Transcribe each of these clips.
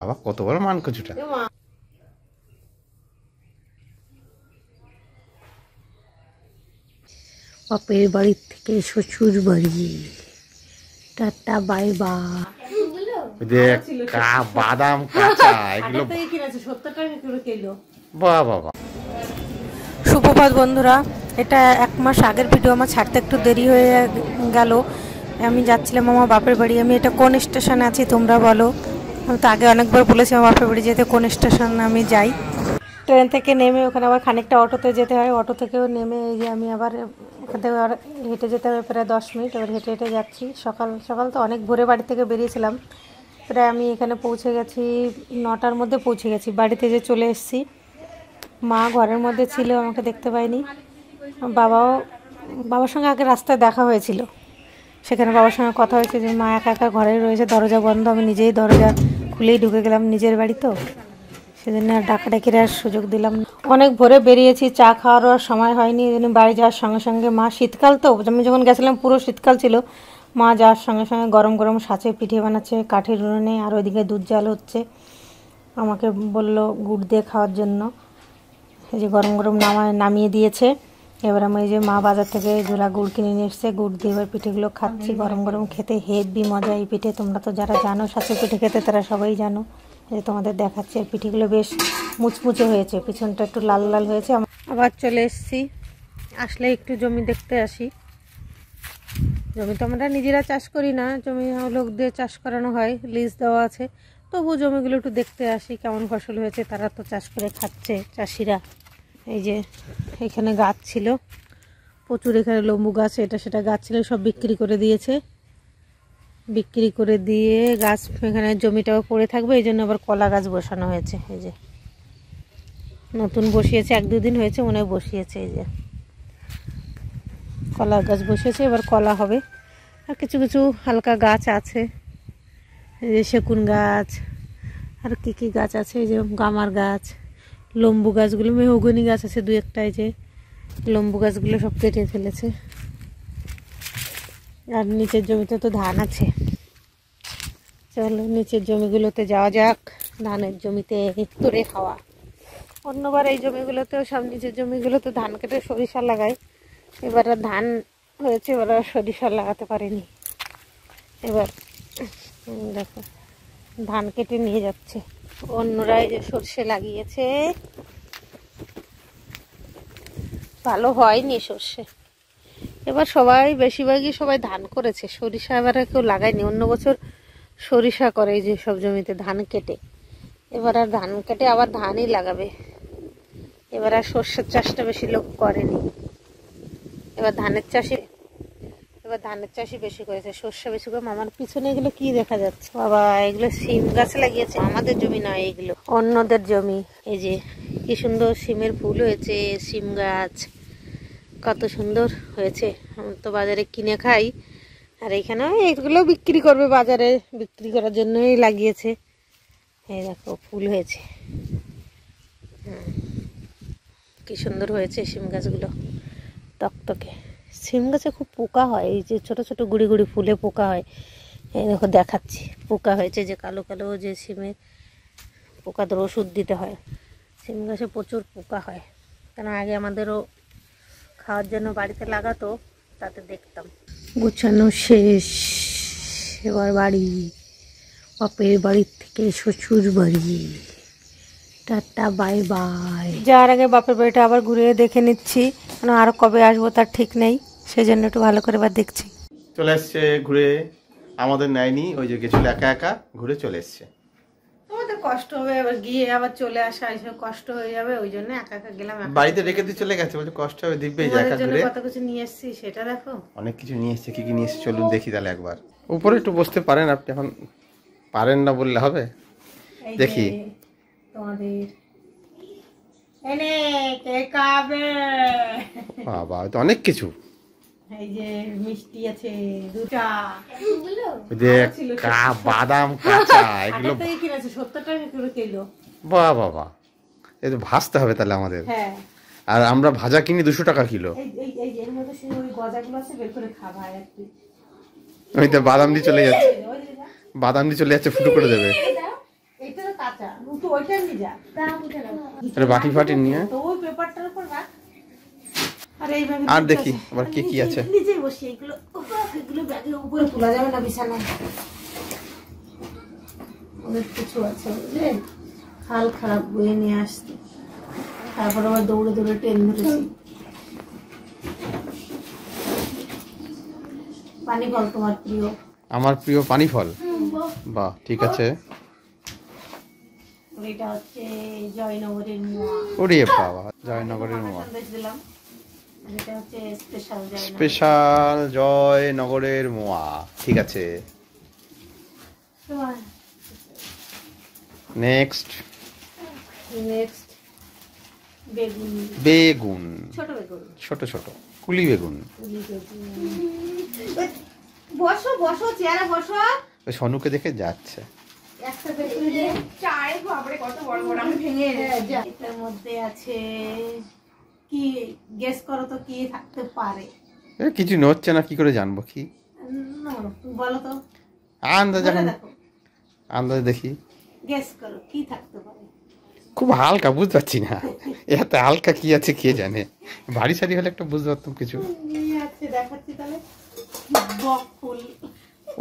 বাবা কত বড় মানকচুটা। বাপের বাড়ির থেকে শ্বশুর বাড়ি, টাটা বাই বাই। বাদাম কাঁচা এগুলো বাহ বাবা। সুপ্রভাত বন্ধুরা, এটা 1 মাস আগের ভিডিও, আমার ছাড়তে একটু দেরি হয়ে গেল। আমি যাচ্ছিলাম আমার বাপের বাড়ি। আমি এটা কোন স্টেশনে আছি তোমরা বলো? আমি তো আগে অনেকবার বলেছি আমার বাপের বাড়ি যেতে কোন স্টেশনে আমি যাই। ট্রেন থেকে নেমে ওখানে আবার খানিকটা অটোতে যেতে হয়, অটো থেকেও নেমে এই যে আমি আবার ওখান থেকে আর হেঁটে যেতে হবে প্রায় 10 মিনিট। এবার হেঁটে হেঁটে যাচ্ছি। সকাল সকাল তো অনেক ভোরে বাড়ি থেকে বেরিয়েছিলাম। প্রায় আমি এখানে পৌঁছে গেছি 9টার মধ্যে পৌঁছে গেছি। বাড়িতে যে চলে এসেছি, মা ঘরের মধ্যে ছিল, আমাকে দেখতে পাইনি। বাবার সঙ্গে আগে রাস্তায় দেখা হয়েছিল, সেখানে বাবার সঙ্গে কথা হয়েছে যে মা একা একা ঘরে রয়েছে, দরজা বন্ধ। আমি নিজেই দরজা খুলেই ঢুকে গেলাম, নিজের বাড়ি তো, সেজন্য আর ডাকাডাকির আর সুযোগ দিলাম না। অনেক ভোরে বেরিয়েছি, চা খাওয়ারও আর সময় হয়নি। এই জন্য বাড়ি যাওয়ার সঙ্গে সঙ্গে মা, শীতকাল তো, আমি যখন গেছিলাম পুরো শীতকাল ছিল, মা যাওয়ার সঙ্গে সঙ্গে গরম গরম সাঁচে পিঠে বানাচ্ছে কাঠের উনুনে, আর ওইদিকে দুধ জাল হচ্ছে। আমাকে বলল গুড় দিয়ে খাওয়ার জন্য। এই যে গরম গরম নামিয়ে দিয়েছে। এবার আমি এই যে মা বাজার থেকে ঝোলা গুড় কিনে নিয়ে এসছে, গুড় দিয়ে এবার পিঠেগুলো খাচ্ছি। গরম গরম খেতে হেভি মজা এই পিঠে। তোমরা তো যারা জানো সাথে পিঠে খেতে তারা সবাই জানো। এই তোমাদের দেখাচ্ছে, পিঠেগুলো বেশ মুচমুচে হয়েছে, পিছনটা একটু লাল লাল হয়েছে। আবার চলে এসেছি, আসলে একটু জমি দেখতে আসি। জমি তো আমরা নিজেরা চাষ করি না, জমি লোক দিয়ে চাষ করানো হয়, লিজ দেওয়া আছে। তবু জমিগুলো একটু দেখতে আসি কেমন ফসল হয়েছে। তারা তো চাষ করে খাচ্ছে চাষিরা। এই যে এখানে গাছ ছিল প্রচুর, এখানে লেবু গাছ, এটা সেটা গাছ ছিল, সব বিক্রি করে দিয়েছে। বিক্রি করে দিয়ে গাছ, এখানে জমিটাও পড়ে থাকবে, এই জন্য আবার কলা গাছ বসানো হয়েছে। এই যে নতুন বসিয়েছে, 1-2 দিন হয়েছে মনে হয় বসিয়েছে। এই যে কলা গাছ বসিয়েছে, এবার কলা হবে। আর কিছু কিছু হালকা গাছ আছে, এই যে সেগুন গাছ, আর কি কি গাছ আছে, এই যে গামার গাছ, লেবু গাছগুলো, মেহগনি গাছ আছে 2-1টা। এই যে লেবু গাছগুলো সব কেটে ফেলেছে। আর নিচের জমিতে তো ধান আছে। চলো নিচের জমিগুলোতে যাওয়া যাক। ধানের জমিতে তোড়ে খাওয়া। অন্যবার এই জমিগুলোতেও, সব নিচের জমিগুলোতে ধান কেটে সরিষা লাগায়। এবার আর ধান হয়েছে, এবার আর সরিষা লাগাতে পারেনি। এবার দেখো ধান কেটে নিয়ে যাচ্ছে। অন্যরা এই যে সর্ষে লাগিয়েছে, ভালো হয়নি সর্ষে। এবার সবাই, বেশিরভাগই সবাই ধান করেছে, সরিষা এবার কেউ লাগায়নি। অন্য বছর সরিষা করে এই যে সব জমিতে ধান কেটে। এবার আর ধান কেটে আবার ধানই লাগাবে। এবার আর সর্ষের চাষটা বেশি লোক করেনি। এবার ধানের চাষই বেশি করেছে, সর্ষে বেশি করে। আমার পিছনে এগুলো কি দেখা যাচ্ছে? বাবা, এগুলো সিম গাছ লাগিয়েছে। আমাদের জমি নয়, এগুলো অন্যদের জমি। এই যে কি সুন্দর সিমের ফুল হয়েছে, সিম গাছ কত সুন্দর হয়েছে। আমি তো বাজারে কিনে খাই, আর এখানে এগুলো বিক্রি করবে, বাজারে বিক্রি করার জন্যই লাগিয়েছে। এই দেখো ফুল হয়েছে, কি সুন্দর হয়েছে সিম গাছগুলো, টকটকে। সিম গাছে খুব পোকা হয়, এই যে ছোট ছোট গুড়ি গুড়ি ফুলে পোকা হয়। এই দেখো দেখাচ্ছি, পোকা হয়েছে যে কালো কালো, যে সিমের পোকাদের ওষুধ দিতে হয়। সিম গাছে প্রচুর পোকা হয়, কেন আগে আমাদেরও খাওয়ার জন্য বাড়িতে লাগাতো, তাতে দেখতাম। গোছানো শেষ, এবার বাড়ি, বাপের বাড়ির থেকে শ্বশুর বাড়ি, টাটা বাই বাই। যাওয়ার আগে বাপের বাড়িটা আবার ঘুরে দেখে নিচ্ছি, কারণ আর কবে আসবো তার ঠিক নেই, সেই জন্য একটু ভালো করে এবার দেখছি। চলে এসছে ঘুরে, আমাদের নেয়নি, ওই যে গেছিল একা একা, ঘুরে চলে এসছে। আমাদের কষ্ট হবে, আবার গিয়ে আবার চলে আসা, এসব কষ্ট হয়ে যাবে, ওই জন্য একা একা গেলাম। বাড়িতে রেখে দিয়ে চলে গেছে, বলছে কষ্ট হবে, দিব্যে একা ঘুরে। কত কিছু নিয়ে এসেছি সেটা দেখো, অনেক কিছু নিয়ে এসছে। কি কি নিয়ে এসছে চলুন দেখি তাহলে একবার। উপরে একটু বসতে পারেন আপনি, এখন পারেন না বললে হবে। দেখি তোমাদের এনে কে খাবে। বাবা, তো অনেক কিছু। এই যে মিষ্টি আছে, দুটা, ওই যে বাদাম কাঁচা, এগুলো 70 টাকা করে কিলো। বাহ বাবা, এই তো ভাজতে হবে তাহলে আমাদের। হ্যাঁ, আর আমরা ভাজা কিনি 200 টাকা কিলো। এই এর মধ্যে সেই ওই গজাগুলো আছে, বের করে খাবা আর কি। ওই তো বাদাম দিয়ে চলে যাচ্ছে, বাদাম দিয়ে চলে যাচ্ছে, ফুটো করে দেবে। এটা কাঁচা তো ওইটা নিয়ে যা এটা বাটি ফাটি নিয়ে তো ওই পেপারটার উপর রাখ। আর এইভাবে আর দেখি আবার কি কি আছে। নিচেই বসি এগুলো ব্যাগের উপরে তোলা যাবে না বিছানায়। অনেক কিছু আছে বুঝলে, হাল খারাপ বয়ে নিয়ে আসতে, তারপর আবার দৌড়ে দৌড়ে ট্রেন ধরেছি। পানি ফল তোমার প্রিয়? আমার প্রিয় পানি ফল। বাহ, ঠিক আছে। এটা হচ্ছে জয়নগরের মোয়া। ওরে বাবা, জয়নগরের মোয়া। দিলাম, এটা হচ্ছে স্পেশাল জয়নগর। স্পেশাল জয়নগরের মোয়া, ঠিক আছে। নেক্সট বেগুন। বেগুন, ছোট বেগুন, ছোট ছোট কুলি বেগুন। বসো বসো, চেয়ারে বসো। ওই সনুকে দেখে যাচ্ছে। একটা বেগুন দিয়ে চারে বাবারে কত বড় বড়, আমি ভেঙে যা। এটার মধ্যে আছে কি, গেস করো তো কি থাকতে পারে? কিছু নড়ছে না, কি করে জানবো কি? বলো তো, আন্দাজ, এখন আন্দাজ দেখি। গেস করো কি থাকতে পারে। খুব হালকা, বুঝতে পারছি না এত হালকা কি আছে কে জানে। ভারী সারি হলে একটা বুঝতে পারতাম কিছু। দেখাচ্ছি তাহলে, বক ফুল।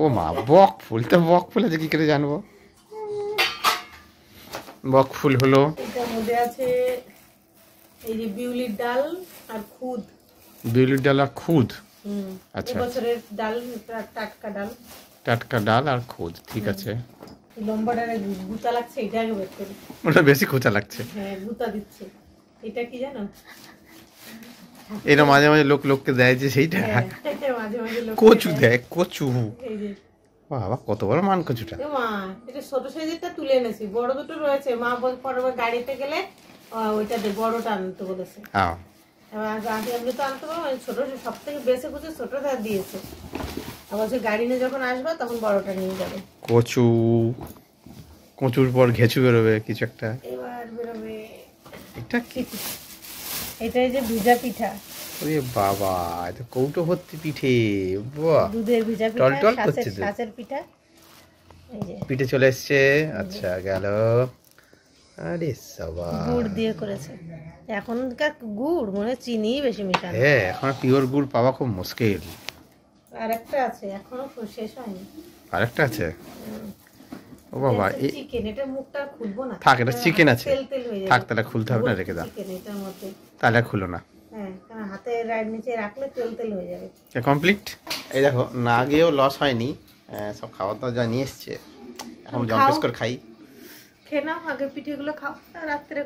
ও মা, বক ফুল? তো বক ফুল আছে কি করে জানবো? বক ফুল হলো। এটার মধ্যে আছে এই যে বিউলির ডাল আর খুদ। বিউলির ডাল আর খুদ? আচ্ছা, বছরের ডাল, টাটকা ডাল। টাটকা ডাল আর খুদ, ঠিক আছে। লম্বাটা গুতা লাগছে, এটা আগে বের করি। ওটা বেশি খোঁচা লাগছে। হ্যাঁ, গুতা দিচ্ছে। এটা কি জানো? এটা মাঝে মাঝে লোককে দেয় যে সেইটা। মাঝে মাঝে কচু দেয়, কচু। এই যে বাবা, কত বড় মান কচুটা। মা, এটা ছোট সাইজেরটা তুলে এনেছি, বড় দুটো রয়েছে। মা পরে গাড়িতে গেলে ওইটা বড়টা আনতে বলেছে। এবার আমি তো আনতে পারবো, ছোট সব থেকে বেশি কুচি ছোটটা দিয়েছে। আবার সে গাড়ি নিয়ে যখন আসবে তখন বড়টা নিয়ে যাবে। কচু, কচুর পর ঘেঁচু বেরোবে কিছু একটা। এবার বেরোবে এটা কি? এটাই যে ভিজা পিঠা। ওরে বাবা, এটা কৌটো ভর্তি পিঠে। বাহ, দুধের ভিজা পিঠা, টলটল করছে তো। সাঁচের পিঠা। এই যে পিঠে চলে এসছে। আচ্ছা, গেল। আরে সাবা, গুড় দিয়ে করেছে। এখনকার গুড় মনে হয় চিনি বেশি মেশানো। হ্যাঁ, এখন পিওর গুড় পাওয়া খুব মুশকিল। আরেকটা আছে, এখনো শেষ হয়নি। আরেকটা আছে? ও বাবা, চিকেন। এটা মুখটা খুলবো না। থাক, এটা চিকেন আছে। তেল তেল হয়ে যাবে। থাক, তাহলে খুলতে হবে না, রেখে দাও। চিকেন এটার মধ্যে। তাহলে খুলো না। হ্যাঁ, কারণ হাতে নিচে রাখলে তেল তেল হয়ে যাবে। কমপ্লিট। এই দেখো, না গিয়েও লস হয়নি, সব খাবার দাওয়া যা নিয়ে এসছে। এখন জম্পেস করে খাই। খেয়ে নাও আগে, পিঠেগুলো খাও, রাত্রে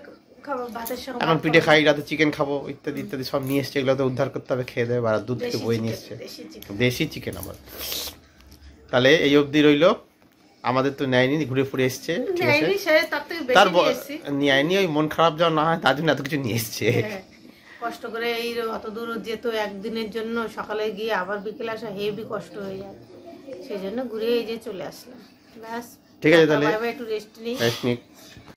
খাবো ভাতের সঙ্গে। এখন পিঠে খাই, রাতে চিকেন খাবো, ইত্যাদি ইত্যাদি সব নিয়ে এসছে। এগুলো তো উদ্ধার করতে হবে, খেয়ে দেবে। আর দুধ থেকে বয়ে নিয়ে এসছে, দেশি চিকেন আবার। তাহলে এই অবধি রইলো। আমাদের তো নেয়নি, ঘুরে ফুরে এসছে, ঠিক আছে। তার নেয়নি, ওই মন খারাপ যা না হয় তার জন্য এত কিছু নিয়ে এসছে। কষ্ট করে এই অত দূর যেত একদিনের জন্য, সকালে গিয়ে আবার বিকেলে আসা হেভি কষ্ট হয়ে যায়। সেই জন্য ঘুরে এই যে চলে আসলাম। ব্যাস, ঠিক আছে, তাহলে একটু রেস্ট নিই।